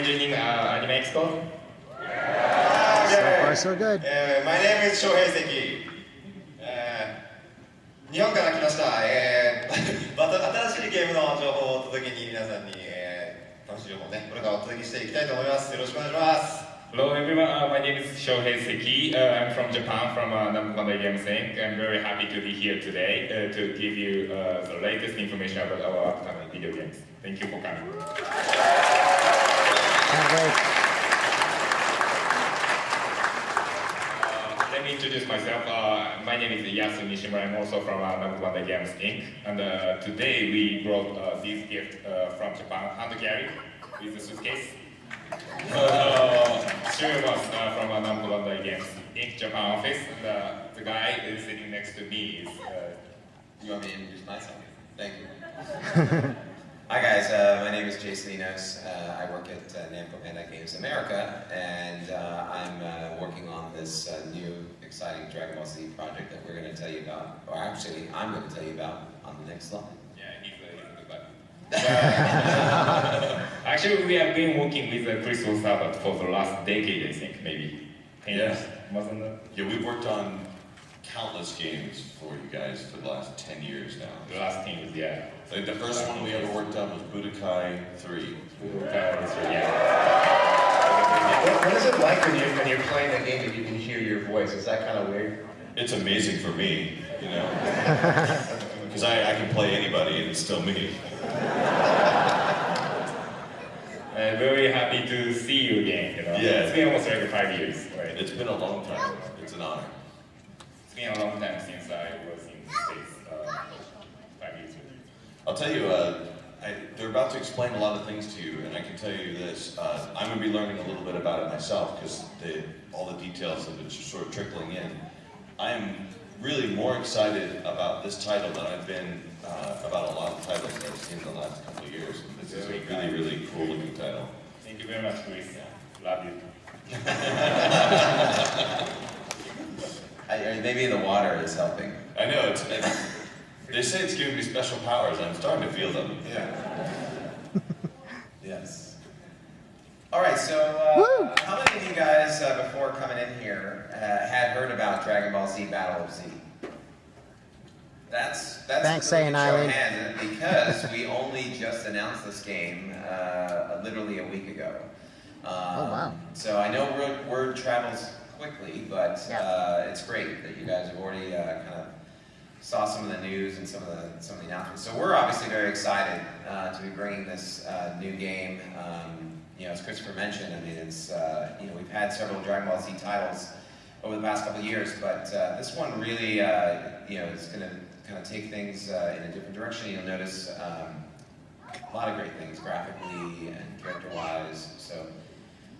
joining Anime Expo? So far, so good. My name is Shohei Seki. 日本から来ました。また新しいゲームの情報をお届けに皆さんに、楽しい情報をね、これからお届けしていきたいと思います。よろしくお願いします。Hello everyone, my name is Shohei Seki. I'm from Japan, from Namco Bandai Games Inc. I'm very happy to be here today to give you the latest information about our upcoming video games. Thank you for coming. Can't wait. Let me introduce myself. My name is Yasu Nishimura. I'm also from Namco Bandai Games Inc. And today we brought this gift from Japan, hand carry with a suitcase. Three of us from Namco Bandai Games Inc. Japan office. And the guy is sitting next to me is. You want me to introduce myself? Thank you. Hi guys, my name is Jason Enos. I work at Namco Bandai Games America, and I'm working on this new exciting Dragon Ball Z project that we're going to tell you about, or actually I'm going to tell you about on the next slide. Yeah, he's a good button. Actually, we have been working with Crystal Sabbath for the last decade, I think, maybe 10 years, wasn't it? Yeah, we've worked on countless games for you guys for the last 10 years now. The last 10 years, yeah. Like the first one we ever worked on was Budokai 3. Yeah. What is it like when you're playing a game and you can hear your voice? Is that kind of weird? It's amazing for me, you know, because I can play anybody and it's still me. I'm very happy to see you again, you know. Yeah. It's been almost like 5 years, right? It's been a long time. It's an honor. It's been a long time since I was in the States, 5 years ago. I'll tell you, they're about to explain a lot of things to you, and I can tell you this, I'm going to be learning a little bit about it myself, because all the details have been sort of trickling in. I am really more excited about this title than I've been about a lot of titles that I've seen in the last couple of years. This is a really, really cool looking title. Thank you very much, Chris. Love you. Maybe the water is helping. I know, they say it's giving me special powers. I'm starting to feel them. Yeah. Yes. All right, so how many of you guys, before coming in here, had heard about Dragon Ball Z Battle of Z? That's Thanks, really saying show Eileen. hand, because we only just announced this game literally a week ago. Oh, wow. So I know word travels quickly, but it's great that you guys have already kind of saw some of the news and some of the announcements. So we're obviously very excited to be bringing this new game. You know, as Christopher mentioned, I mean, it's you know, we've had several Dragon Ball Z titles over the past couple of years, but this one really you know, is going to kind of take things in a different direction. You'll notice a lot of great things graphically and character-wise. So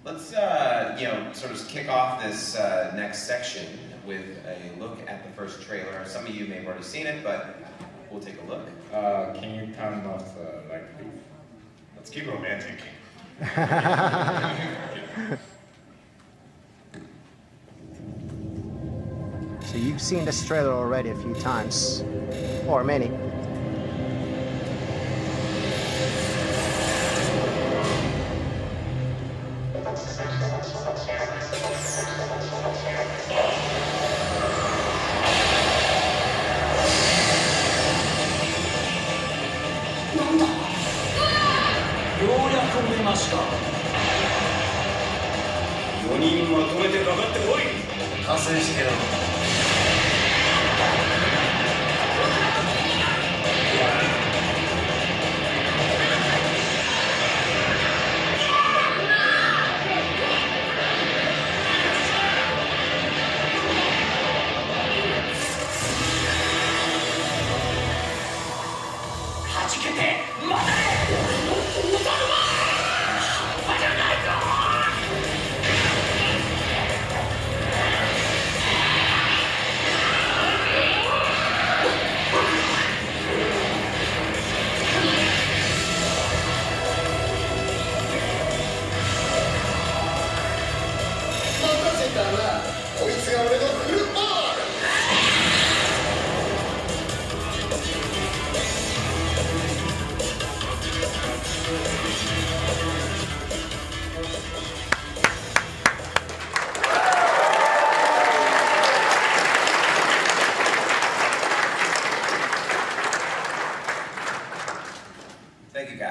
let's you know, sort of kick off this next section with a look at the first trailer. Some of you may have already seen it, but we'll take a look. Can you turn off the light, please? Let's keep it romantic. So you've seen this trailer already a few times, or many.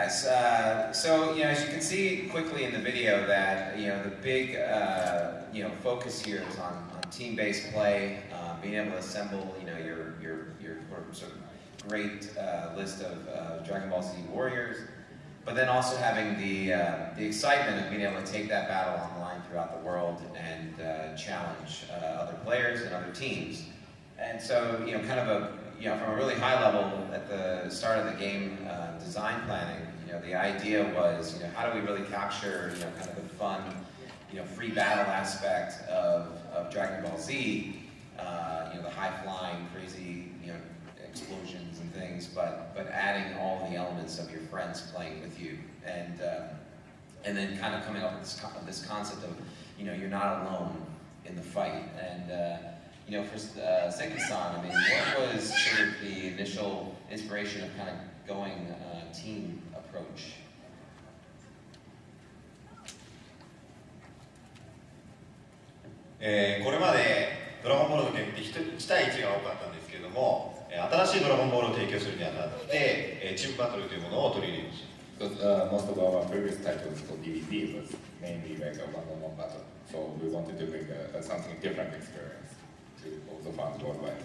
Yes. So as you can see quickly in the video, that the big focus here is on team-based play, being able to assemble your sort of great list of Dragon Ball Z warriors, but then also having the excitement of being able to take that battle online throughout the world and challenge other players and other teams. And so kind of from a really high level at the start of the game design planning, the idea was how do we really capture kind of the fun free battle aspect of Dragon Ball Z, the high flying crazy explosions and things, but adding all the elements of your friends playing with you, and then kind of coming up with this concept of you're not alone in the fight. And for Seki-san, I mean, what was sort of the initial inspiration of kind of going team approach? これまでドラゴンボールのゲームって1対1が多かったんですけれども、新しいドラゴンボールを提供するにあたって、チームバトルというものを取り入れました。 Because most of our previous titles for DVD was mainly like a one-on-one battle, so we wanted to bring something different experience to all the fans worldwide.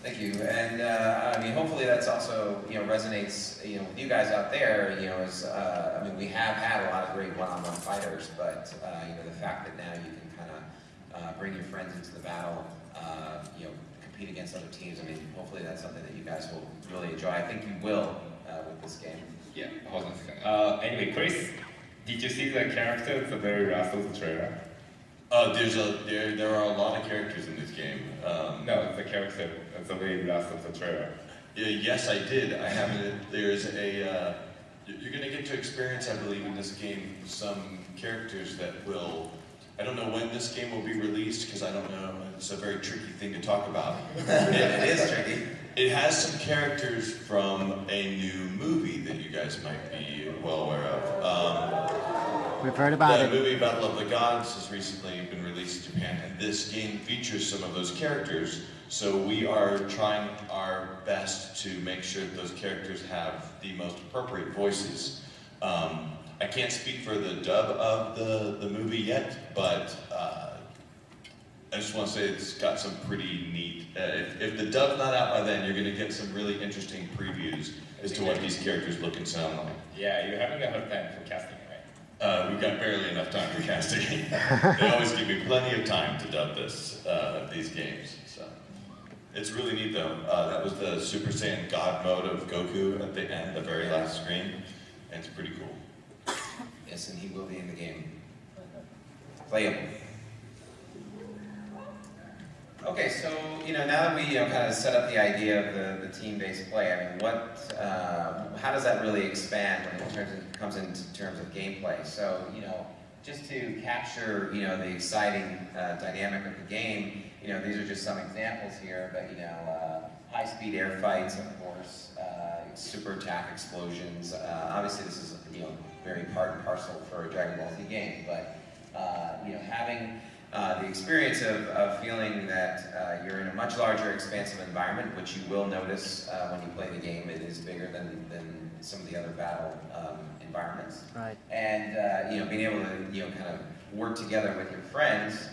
Thank you, and I mean, hopefully that's also resonates with you guys out there. I mean, we have had a lot of great one-on-one fighters, but the fact that now you can kind of bring your friends into the battle, compete against other teams. I mean, hopefully that's something that you guys will really enjoy. I think you will with this game. Yeah, hold on a second. Anyway, Chris, did you see the character at the very last of the trailer? There are a lot of characters in this game. No, the character at the very last of the trailer. Yes, I did. I haven't. There's a. You're going to get to experience, I believe, in this game some characters that will. I don't know when this game will be released because I don't know. It's a very tricky thing to talk about. It is tricky. It has some characters from a new movie that you guys might be well aware of. We've heard about it. The movie Battle of the Gods has recently been released in Japan, and this game features some of those characters. So we are trying our best to make sure that those characters have the most appropriate voices. I can't speak for the dub of the movie yet, but I just want to say it's got some pretty neat. If the dub's not out by then, you're going to get some really interesting previews as to what these characters look and sound like. Yeah, you're having a hard time for casting, right? We've got barely enough time for casting. They always give me plenty of time to dub these games. So it's really neat though. That was the Super Saiyan God mode of Goku at the end, the very last screen, and it's pretty cool. Yes, and he will be in the game. Playable. Okay, so now that we kind of set up the idea of the team-based play, I mean, how does that really expand when it comes into terms of gameplay? So just to capture the exciting dynamic of the game, these are just some examples here. But high-speed air fights, of course, super attack explosions. Obviously, this is very part and parcel for a Dragon Ball Z game, but having the experience of feeling that you're in a much larger, expansive environment, which you will notice when you play the game. It is bigger than some of the other battle environments. Right. And being able to kind of work together with your friends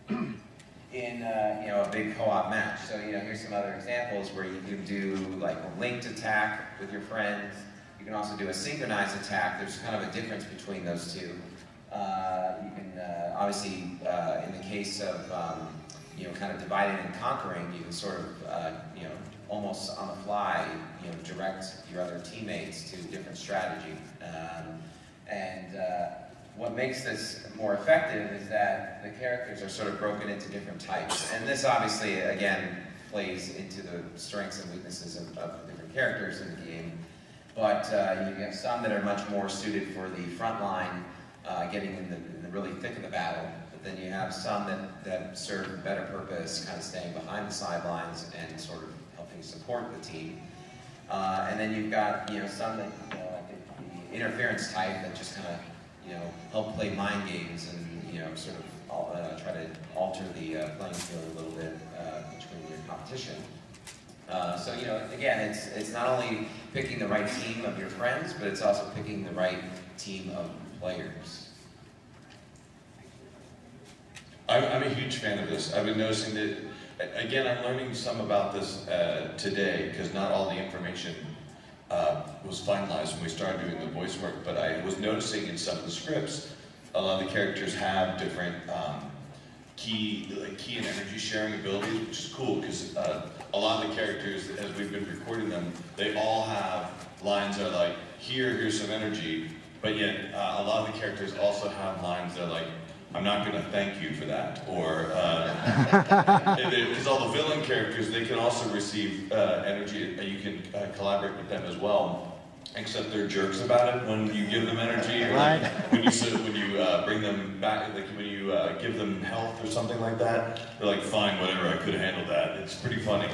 in a big co-op match. So here's some other examples where you can do like a linked attack with your friends. You can also do a synchronized attack. There's kind of a difference between those two. You can obviously, in the case of kind of dividing and conquering, you can sort of almost on the fly, direct your other teammates to different strategy. What makes this more effective is that the characters are sort of broken into different types, and this obviously again plays into the strengths and weaknesses of the different characters in the game. But you have some that are much more suited for the front line, getting in the really thick of the battle. But then you have some that serve a better purpose, kind of staying behind the sidelines and sort of helping support the team. And then you've got some that like the interference type that just kind of help play mind games and sort of try to alter the playing field a little bit between your competition. So again, it's not only picking the right team of your friends, but it's also picking the right team of players. I'm a huge fan of this. I've been noticing that, again, I'm learning some about this today, because not all the information was finalized when we started doing the voice work, but I was noticing in some of the scripts, a lot of the characters have different key and energy sharing abilities, which is cool, because a lot of the characters, as we've been recording them, they all have lines that are like, here's some energy, but yet a lot of the characters also have lines that are like, I'm not going to thank you for that, or because all the villain characters, they can also receive energy. You can collaborate with them as well, except they're jerks about it when you give them energy, or like when you bring them back, like when you give them health or something like that. They're like, fine, whatever, I could have handled that. It's pretty funny.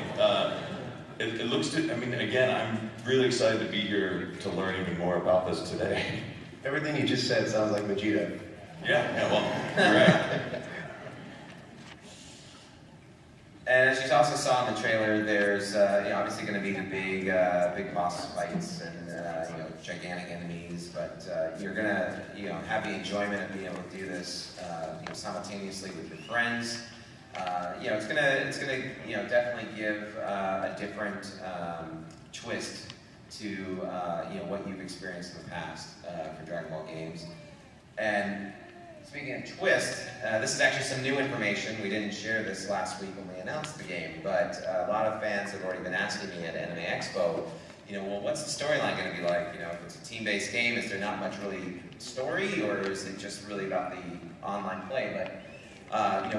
It looks to, I mean, again, I'm really excited to be here to learn even more about this today. Everything you just said sounds like Vegeta. Yeah, well, you're right. And as you also saw in the trailer, there's obviously going to be the big boss fights and gigantic enemies, but you're going to have the enjoyment of being able to do this simultaneously with your friends. It's gonna definitely give a different twist to what you've experienced in the past for Dragon Ball games. And speaking of twist, this is actually some new information. We didn't share this last week when we announced the game, but a lot of fans have already been asking me at Anime Expo, well, what's the storyline going to be like? If it's a team-based game, is there not much really story, or is it just really about the online play? But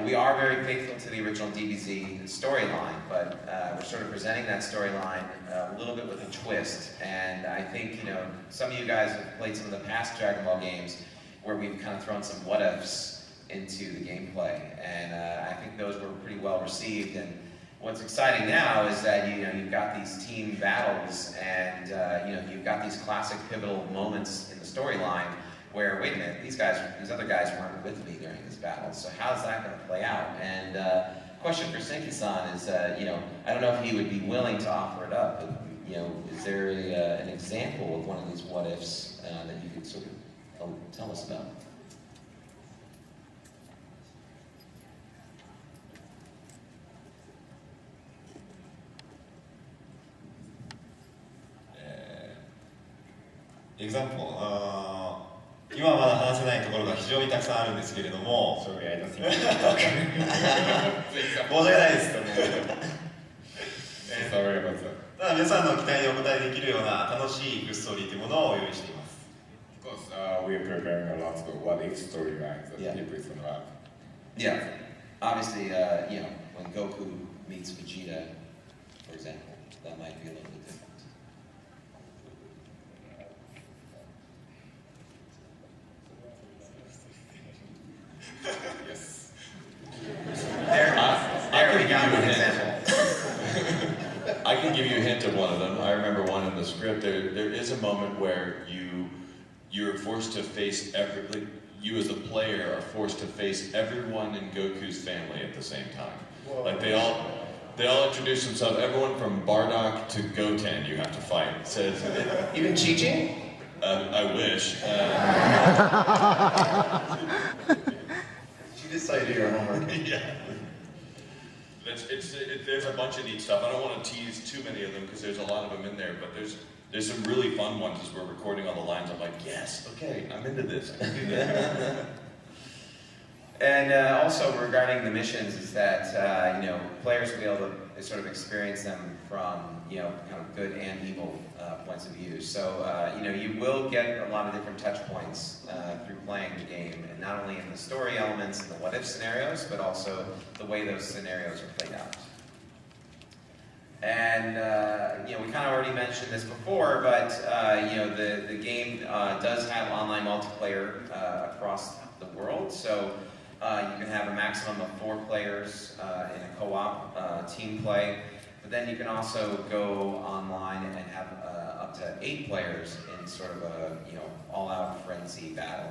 we are very faithful to the original DBZ storyline, but we're sort of presenting that storyline a little bit with a twist. And I think some of you guys have played some of the past Dragon Ball games, where we've kind of thrown some what-ifs into the gameplay, and I think those were pretty well received. And what's exciting now is that you've got these team battles, and you've got these classic pivotal moments in the storyline where, wait a minute, these other guys weren't with me during this battle, so how's that going to play out? And question for Senki-san is, I don't know if he would be willing to offer it up, but is there an example of one of these what-ifs that you could sort of tell us about? Example. 今はまだ話せないところが非常にたくさんあるんですけれども、Sorry, I don't think 申し訳ないです。 Sorry about that. ただ皆さんの期待にお応えできるような楽しいグッストーリーというものを用意しています。Of course, we are preparing a lot of what-if storylines that people is gonna have. Yeah, obviously, when Goku meets Vegeta, for example, that might be a little bit different. Yes. There we go, an example. I can give you a hint of one of them. I remember one in the script. There is a moment where you're forced to face you as a player are forced to face everyone in Goku's family at the same time. Whoa. Like they all introduce themselves. Everyone from Bardock to Goten, you have to fight. Says even Chi-Chi? I wish. She did say do your homework. Yeah. There's a bunch of neat stuff. I don't want to tease too many of them because there's a lot of them in there, but there's some really fun ones as we're recording all the lines. I'm like, yes, okay, I'm into this. I can do that. And also regarding the missions is that players will be able to sort of experience them from kind of good and evil points of view. So you will get a lot of different touch points through playing the game, and not only in the story elements and the what-if scenarios, but also the way those scenarios are played out. And we kind of already mentioned this before, but the game does have online multiplayer across the world. So you can have a maximum of 4 players in a co-op team play, but then you can also go online and have up to 8 players in sort of a all-out frenzy battle.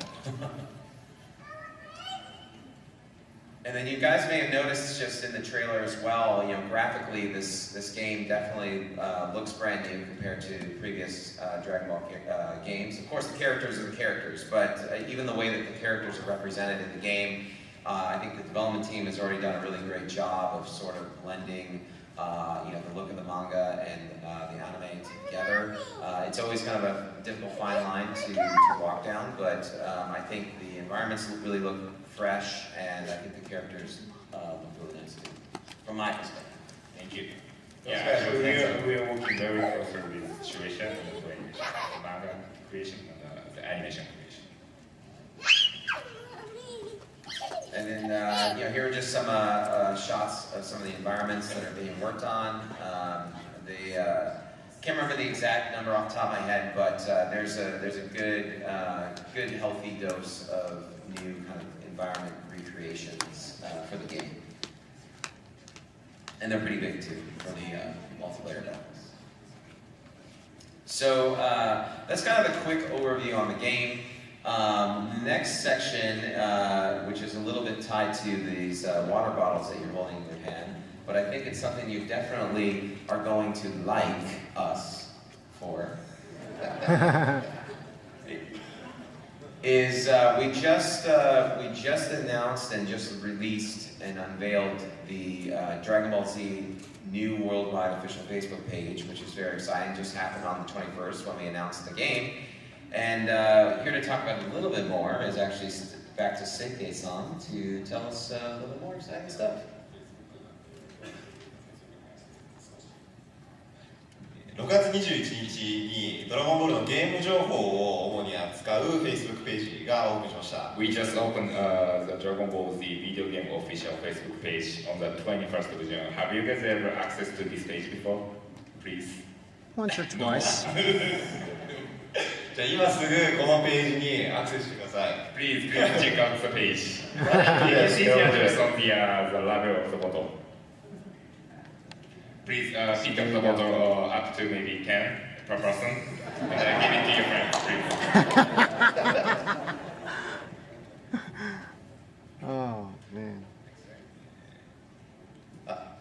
And then you guys may have noticed just in the trailer as well, graphically this game definitely looks brand new compared to previous Dragon Ball games. Of course, the characters are the characters, but even the way that the characters are represented in the game, I think the development team has already done a really great job of sort of blending the look of the manga and the anime together. It's always kind of a difficult fine line to walk down, but I think the environments really look fresh, and I think the characters look really nice too, from my perspective. Thank you. Yeah, actually, we are working very closely with Shueisha and doing the manga creation and the animation creation. And then here are just some shots of some of the environments that are being worked on. Can't remember the exact number off the top of my head, but there's a good healthy dose of new kind of environment recreations for the game. And they're pretty big too for the multiplayer levels. So that's kind of a quick overview on the game. Next section, which is a little bit tied to these water bottles that you're holding in your hand, but I think it's something you definitely are going to like us for. Is we just announced and just released and unveiled the Dragon Ball Z new worldwide official Facebook page, which is very exciting. Just happened on the 21st when we announced the game. And here to talk about it a little bit more is actually back to Seikei-san to tell us a little bit more exciting stuff. 6月21日にドラゴンボールのゲーム情報を主に扱う Facebook ページがオープンしました。 We just opened the Dragon Ball Z video game official Facebook page on the 21st of June. Have you guys ever accessed to this page before? Please. Once or twice. じゃあ今すぐこのページにアクセスしてください。 Please check out the page. You can see the address on the label of the bottle. Please pick up the bottle up to maybe 10 per person and give it to your friend, please. Oh, man.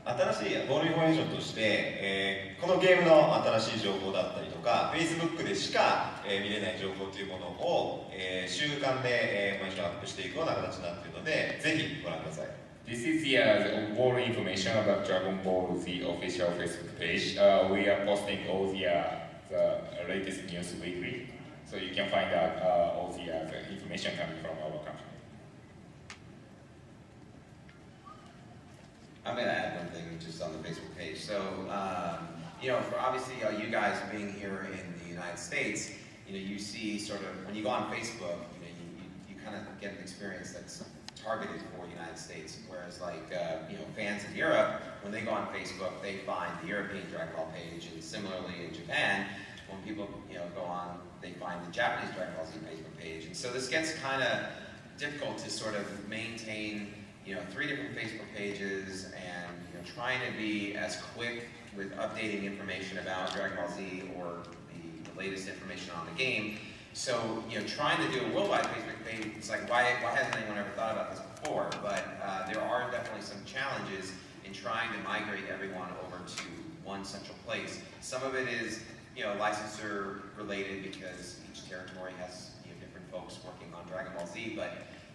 新しいボールインフォメーションとして、このゲームの新しい情報だったりとか Facebook でしか、見れない情報というものを、週間で、毎週アップしていくような形になっているのでぜひご覧ください。 This is the more information about Dragon Ball Z official Facebook page. We are posting all the latest news weekly, so you can find out all the information coming from our company. I'm going to add one thing just on the Facebook page. So, for obviously you guys being here in the United States, you see sort of, when you go on Facebook, you kind of get an experience that's targeted for the United States, whereas like, fans in Europe, when they go on Facebook, they find the European Dragon Ball page, and similarly in Japan, when people, go on, they find the Japanese Dragon Ball Z Facebook page. And so this gets kind of difficult to sort of maintain 3 different Facebook pages and trying to be as quick with updating information about Dragon Ball Z or the latest information on the game. So trying to do a worldwide Facebook page, it's like why hasn't anyone ever thought about this before? But there are definitely some challenges in trying to migrate everyone over to one central place. Some of it is licensor related because each territory has different folks working on Dragon Ball Z,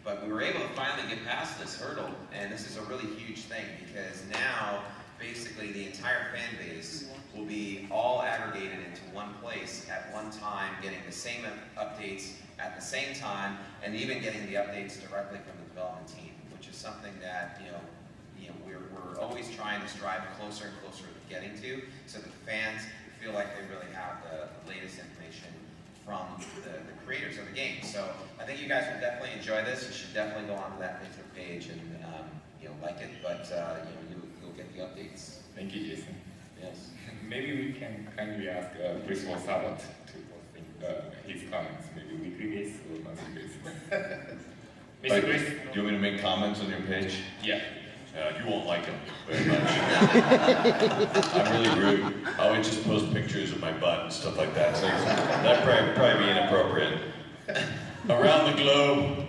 but we were able to finally get past this hurdle, and this is a really huge thing because now basically the entire fan base will be all aggregated into one place at one time, getting the same updates at the same time, and even getting the updates directly from the development team, which is something that we're always trying to strive closer and closer to getting to, so that the fans feel like they really have the latest information from the creators of the game. So I think you guys will definitely enjoy this. You should definitely go onto that Facebook page and like it, but you'll get the updates. Thank you, Jason. Yes. Maybe we can kindly ask Principal Sabat to post his comments, maybe weekly basis or monthly basis. Mr. Chris? Do you want me to make comments on your page? Yeah. You won't like them very much. I'm really rude. I always just post pictures of my butt and stuff like that. So that'd probably be inappropriate. Around the globe.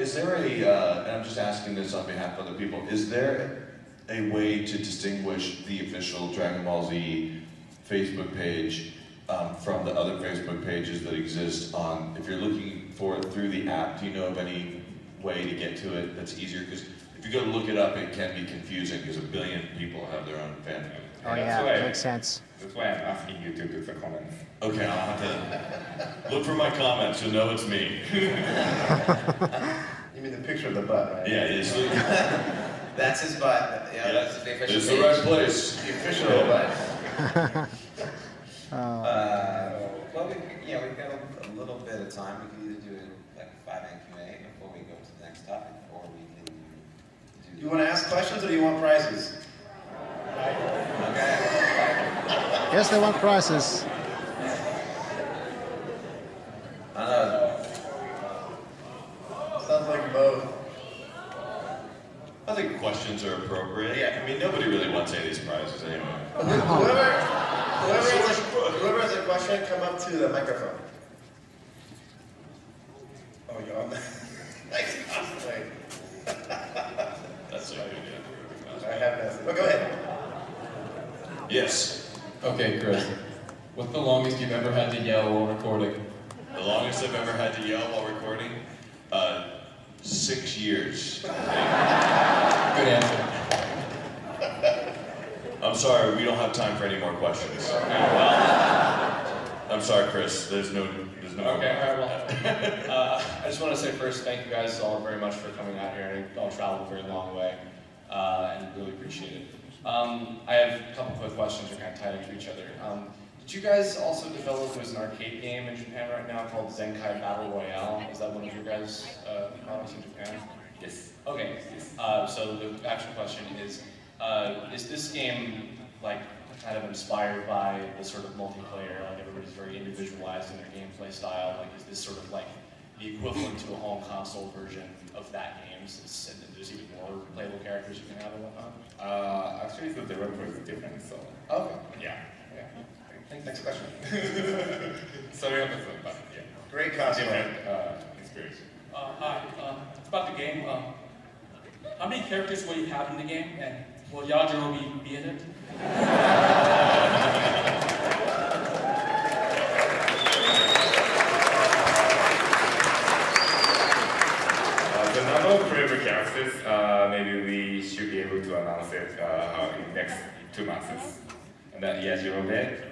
and I'm just asking this on behalf of other people, is there a way to distinguish the official Dragon Ball Z Facebook page from the other Facebook pages that exist on, if you're looking for it through the app, do you know of any way to get to it that's easier? Because if you go to look it up, it can be confusing because a billion people have their own fan page. Oh yeah, makes sense. That's why I'm asking you to do the comments. Okay, I'll have to look for my comments, you'll know it's me. You mean the picture of the butt, right? Yeah, it's That's his butt. Yeah, that's the official it's page. the right place. The official butt. Well, we've got a little bit of time. We can either do it like 5-minute Q&A before we go to the next topic, or we can do. Do you want to ask questions or do you want prizes? Okay. Yes, they want prizes. I know. Sounds like both. I think questions are appropriate. Yeah, I mean, nobody really wants any of these prizes anyway. Whoever has a question, come up to the microphone. Oh, you're on that. Nice. That's a good idea. I have nothing. But go ahead. Yes. Okay, Chris. What's the longest you've ever had to yell while recording? The longest I've ever had to yell while recording? 6 years. Good answer. I'm sorry, we don't have time for any more questions. Okay, well. I'm sorry, Chris. There's no. Okay, all right, well. I just want to say first, thank you guys all very much for coming out here. And all traveled a very long way, and really appreciate it. I have a couple quick questions that are kind of tied into each other. Did you guys also develop, there's an arcade game in Japan right now called Zenkai Battle Royale? Is that one of your guys' products in Japan? Yes. Okay. So the actual question is this game like kind of inspired by the sort of multiplayer, like everybody's very individualized in their gameplay style? Like is this sort of like the equivalent to a home console version of that game? And there's even more playable characters you can have and whatnot? Actually, the developer is different, so. Okay. Yeah. Next question. Sorry about that, but yeah. Great costume. Different experience. Hi, it's about the game. How many characters will you have in the game, and will Yajiro be in it? The number of playable characters, maybe we should be able to announce it in the next 2 months. And then Yajiro there.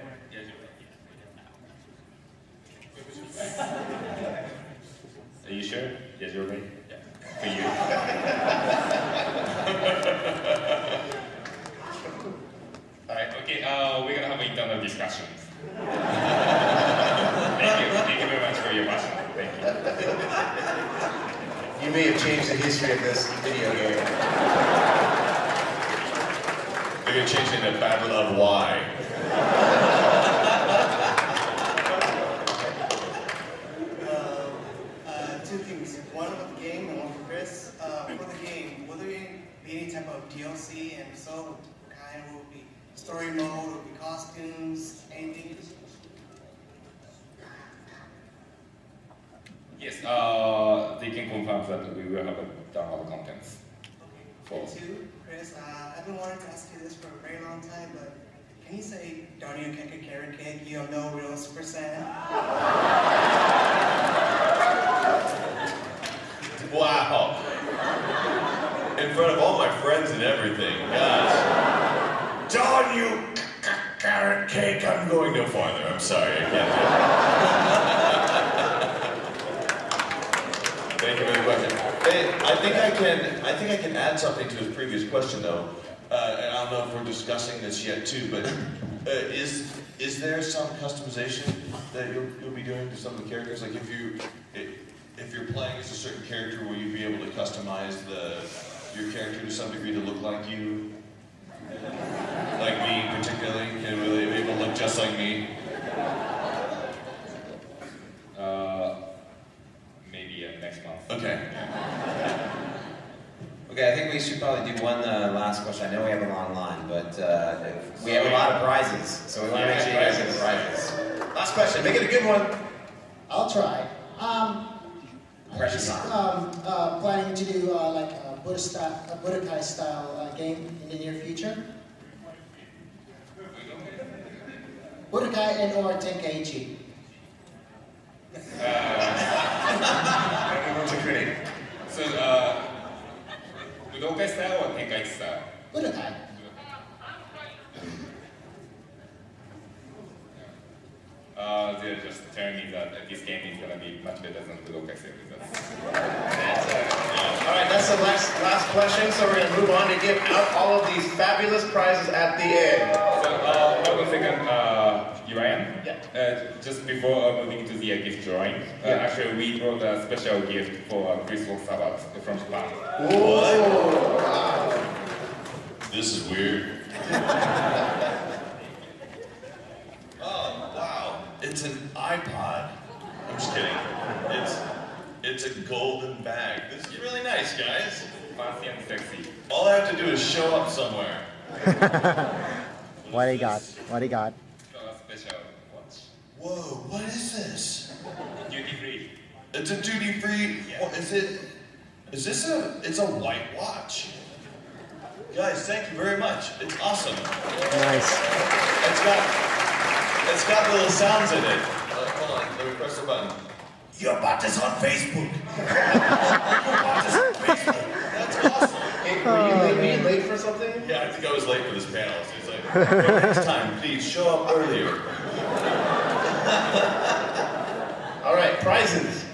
Are you sure? Yes, you're right. Yeah. For you. Alright, okay, we're gonna have internal discussions. Thank you very much for your question. Thank you. You may have changed the history of this video game. They're changing the Battle of Why. Two things. One with the game and one for Chris. For the game, will there be any type of DLC? And if so, what kind will it be? Story mode, will it be costumes, anything? Yes, they can confirm that we will have download contents. Okay. And two, Chris, I've been wanting to ask you this for a very long time, but can you say, darn you, kick a carrot cake, you have no real Super Saiyan? Wow. In front of all my friends and everything. Gosh. Darn you, carrot cake. I'm going no farther. I'm sorry. I can't do it. Thank you for the question. Hey, I think I can add something to his previous question though. And I don't know if we're discussing this yet too, but is there some customization that you'll be doing to some of the characters? Like if you're playing as a certain character, will you be able to customize your character to some degree to look like you? Like me particularly? And will they be able to look just like me? Maybe next month. Okay. Okay, I think we should probably do one last question. I know we have a long line, but we have a lot of prizes, so we want to make sure you guys get the prizes. Last question. Make it a good one. I'll try. I Pressure's on. Planning to do like a Budokai style game in the near future? Budokai and or Tenkaichi. So, Budokai style or Tenkaichi style? Budokai. They're just telling me that this game is going to be much better than Budokai series. All right, that's the last question, so we're going to move on to give out all of these fabulous prizes at the end. So, hold on a second, Urian? Yeah. Just before moving to the gift drawing, actually we brought a special gift for Chris Sabat from Japan. What? Wow. This is weird. Oh, wow. It's an iPod. I'm just kidding. It's a golden bag. This is really nice, guys. Fancy and sexy. All I have to do is show up somewhere. What do you got? What do you got? Special watch. Whoa, what is this? Duty free. It's a duty-free. Yeah. What is it? Is this it's a white watch? Guys, thank you very much. It's awesome. Nice. It's got little sounds in it. Hold on, let me press the button. Your bot is on Facebook. Your bot is on Facebook. That's awesome. Hey, were you late for something? Yeah, I think I was late for this panel. So it's like, next time, please show up earlier. All right, prizes.